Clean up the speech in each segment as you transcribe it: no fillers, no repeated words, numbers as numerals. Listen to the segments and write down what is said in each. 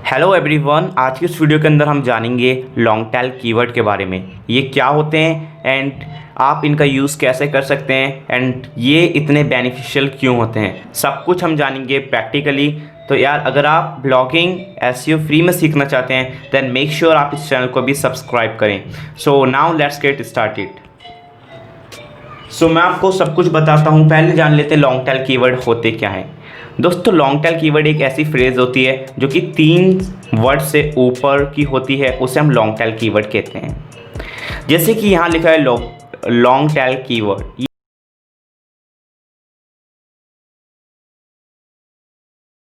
Hello everyone, आज की इस वीडियो के अंदर हम जानेंगे लॉन्ग टेल कीवर्ड के बारे में। ये क्या होते हैं एंड आप इनका यूज़ कैसे कर सकते हैं एंड ये इतने बेनिफिशियल क्यों होते हैं, सब कुछ हम जानेंगे प्रैक्टिकली। तो यार, अगर आप ब्लॉगिंग एसईओ फ्री में सीखना चाहते हैं देन मेक श्योर आप इस चैनल को भी सब्सक्राइब करें। So now let's get started. So मैं आपको सब कुछ बताता हूँ। पहले जान लेते हैं लॉन्ग टेल कीवर्ड होते क्या हैं। दोस्तों, लॉन्ग टेल कीवर्ड एक ऐसी फ्रेज़ होती है जो कि 3 वर्ड से ऊपर की होती है, उसे हम लॉन्ग टेल कीवर्ड कहते हैं। जैसे कि यहाँ लिखा है लॉन्ग टेल कीवर्ड,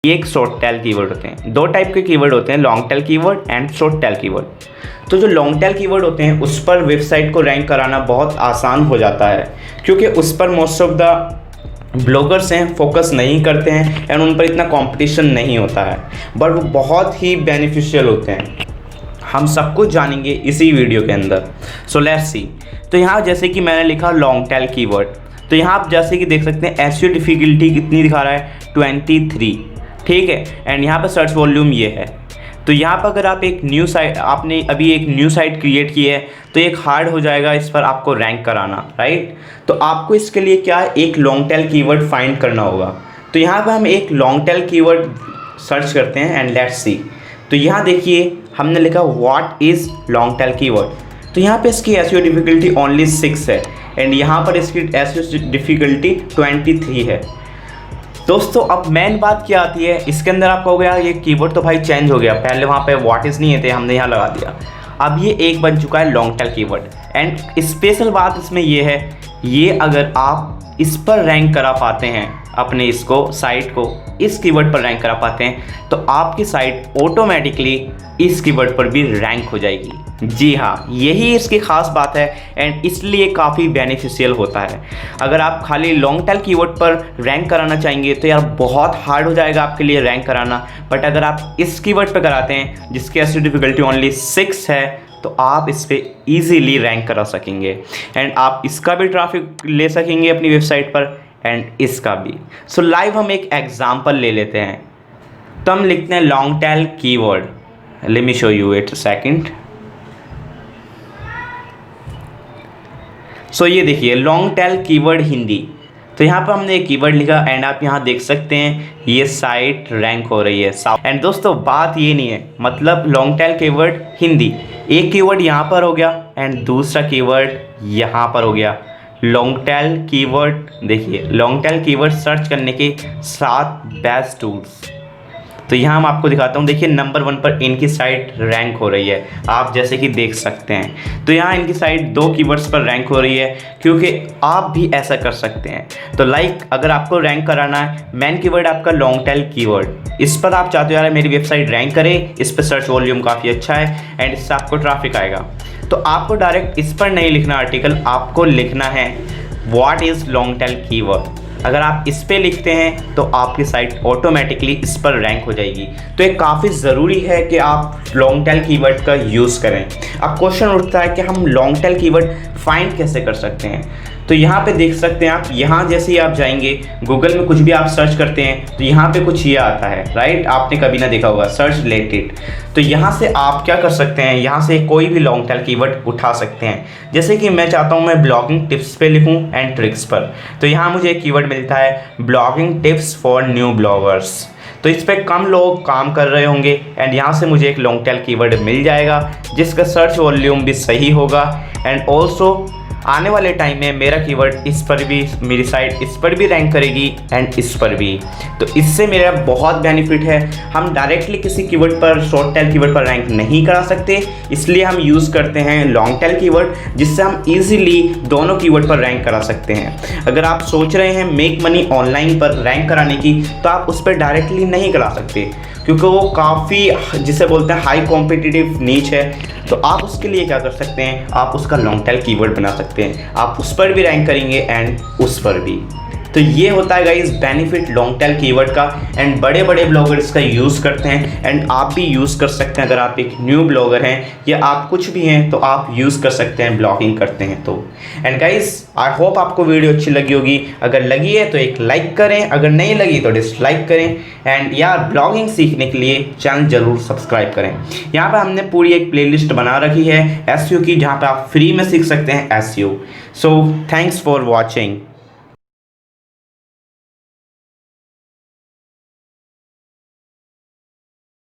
ये एक शॉर्ट टेल कीवर्ड होते हैं। 2 टाइप के कीवर्ड होते हैं, long tail keyword and short tail keyword. तो जो लॉन्ग टेल कीवर्ड होते हैं उस पर वेबसाइट को रैंक कराना बहुत आसान हो जाता है, क्योंकि उस पर मोस्ट ऑफ द ब्लॉगर्स हैं फोकस नहीं करते हैं एंड उन पर इतना कंपटीशन नहीं होता है, बट वो बहुत ही बेनिफिशियल होते हैं। हम सब कुछ जानेंगे इसी वीडियो के अंदर। So let's see. तो यहाँ जैसे कि मैंने लिखा लॉन्ग टेल कीवर्ड, तो यहाँ आप जैसे कि देख सकते हैं एसईओ डिफ़िकल्टी कितनी दिखा रहा है, 23, ठीक है। एंड यहाँ पर सर्च वॉल्यूम ये है। तो यहाँ पर अगर आप एक न्यू साइट, आपने अभी एक न्यू साइट क्रिएट की है तो एक हार्ड हो जाएगा इस पर आपको रैंक कराना, राइट। तो आपको इसके लिए क्या है, एक लॉन्ग टेल कीवर्ड फाइंड करना होगा। तो यहाँ पर हम एक लॉन्ग टेल कीवर्ड सर्च करते हैं एंड लेट्स सी। तो यहाँ देखिए हमने लिखा what is long tail keyword. तो यहाँ पे इसकी एसईओ डिफ़िकल्टी ओनली 6 है एंड यहाँ पर इसकी एसईओ डिफ़िकल्टी 23 है। दोस्तों, अब मेन बात क्या आती है, इसके अंदर आपका हो गया ये कीवर्ड तो भाई चेंज हो गया। पहले वहाँ पे व्हाट इज़ नहीं थे, हमने यहाँ लगा दिया। अब ये एक बन चुका है long tail keyword. And special बात इसमें ये है, ये अगर आप इस पर रैंक करा पाते हैं, अपने इसको साइट को इस कीवर्ड पर रैंक करा पाते हैं, तो आपकी साइट ऑटोमेटिकली इस कीवर्ड पर भी रैंक हो जाएगी। जी हाँ, यही इसकी ख़ास बात है एंड इसलिए काफ़ी बेनिफिशियल होता है। अगर आप खाली लॉन्ग टेल कीवर्ड पर रैंक कराना चाहेंगे तो यार बहुत हार्ड हो जाएगा आपके लिए रैंक कराना, बट अगर आप इस कीवर्ड पर कराते हैं जिसकी एसईओ डिफ़िकल्टी ओनली 6 है तो आप इस पर ईजीली रैंक करा सकेंगे एंड आप इसका भी ट्रैफिक ले सकेंगे अपनी वेबसाइट पर एंड इसका भी। सो लाइव हम एक एग्जांपल ले लेते हैं। तो हम लिखते हैं long tail keyword, let me show you it second. So ये देखिए लॉन्ग टेल कीवर्ड हिंदी। तो यहाँ पर हमने एक कीवर्ड लिखा एंड आप यहाँ देख सकते हैं ये साइट रैंक हो रही है। एंड दोस्तों, बात ये नहीं है, मतलब लॉन्ग टेल कीवर्ड हिंदी, एक कीवर्ड यहाँ पर हो गया एंड दूसरा कीवर्ड यहाँ पर हो गया। लॉन्ग टेल कीवर्ड देखिए, लॉन्ग टेल कीवर्ड सर्च करने के 7 बेस्ट टूल्स। तो यहाँ मैं आपको दिखाता हूँ। देखिए नंबर 1 पर इनकी साइट रैंक हो रही है, आप जैसे कि देख सकते हैं। तो यहाँ इनकी साइट 2 कीवर्ड्स पर रैंक हो रही है, क्योंकि आप भी ऐसा कर सकते हैं। तो अगर आपको रैंक कराना है, मेन कीवर्ड आपका लॉन्ग टेल कीवर्ड, इस पर आप चाहते हो यार मेरी वेबसाइट रैंक करे, इस पर सर्च वॉल्यूम काफ़ी अच्छा है एंड इससे आपको ट्रैफिक आएगा, तो आपको डायरेक्ट इस पर नहीं लिखना आर्टिकल, आपको लिखना है what is long tail keyword. अगर आप इस पे लिखते हैं तो आपकी साइट ऑटोमेटिकली इस पर रैंक हो जाएगी। तो ये काफ़ी ज़रूरी है कि आप लॉन्ग टेल कीवर्ड का यूज़ करें। अब क्वेश्चन उठता है कि हम लॉन्ग टेल कीवर्ड फाइंड कैसे कर सकते हैं। तो यहाँ पे देख सकते हैं आप, यहाँ जैसे ही आप जाएंगे गूगल में कुछ भी आप सर्च करते हैं तो यहाँ पे कुछ ये आता है, राइट। आपने कभी ना देखा होगा, सर्च रिलेटेड। तो यहाँ से आप क्या कर सकते हैं, यहाँ से कोई भी लॉन्ग टेल कीवर्ड उठा सकते हैं। जैसे कि मैं चाहता हूँ मैं ब्लॉगिंग टिप्स पे लिखूँ एंड ट्रिक्स पर, तो यहाँ मुझे एक कीवर्ड मिलता है blogging tips for new bloggers. तो इस पर कम लोग काम कर रहे होंगे एंड यहाँ से मुझे एक लॉन्ग टेल कीवर्ड मिल जाएगा जिसका सर्च वॉल्यूम भी सही होगा एंड ऑल्सो आने वाले टाइम में मेरा कीवर्ड इस पर भी, मेरी साइट इस पर भी रैंक करेगी एंड इस पर भी। तो इससे मेरा बहुत बेनिफिट है। हम डायरेक्टली किसी कीवर्ड पर, शॉर्ट टेल कीवर्ड पर रैंक नहीं करा सकते, इसलिए हम यूज़ करते हैं लॉन्ग टेल कीवर्ड, जिससे हम इजीली दोनों कीवर्ड पर रैंक करा सकते हैं। अगर आप सोच रहे हैं मेक मनी ऑनलाइन पर रैंक कराने की, तो आप उस पर डायरेक्टली नहीं करा सकते, क्योंकि वो काफ़ी, जिसे बोलते हैं हाई कॉम्पिटिटिव नीच है। तो आप उसके लिए क्या कर सकते हैं, आप उसका लॉन्ग टेल कीवर्ड बना सकते हैं, आप उस पर भी रैंक करेंगे एंड उस पर भी। तो ये होता है guys benefit long tail keyword का, एंड बड़े बड़े ब्लॉगर इसका यूज़ करते हैं, एंड आप भी यूज़ कर सकते हैं। अगर आप एक न्यू ब्लॉगर हैं या आप कुछ भी हैं तो आप यूज़ कर सकते हैं ब्लॉगिंग करते हैं तो। एंड गाइस आई होप आपको वीडियो अच्छी लगी होगी। अगर लगी है तो एक लाइक करें, अगर नहीं लगी तो डिसलाइक करें। एंड यार ब्लॉगिंग सीखने के लिए चैनल जरूर सब्सक्राइब करें। यहाँ पर हमने पूरी एक प्लेलिस्ट बना रखी है एसईओ की, जहाँ पर आप फ्री में सीख सकते हैं SEO. So thanks for watching.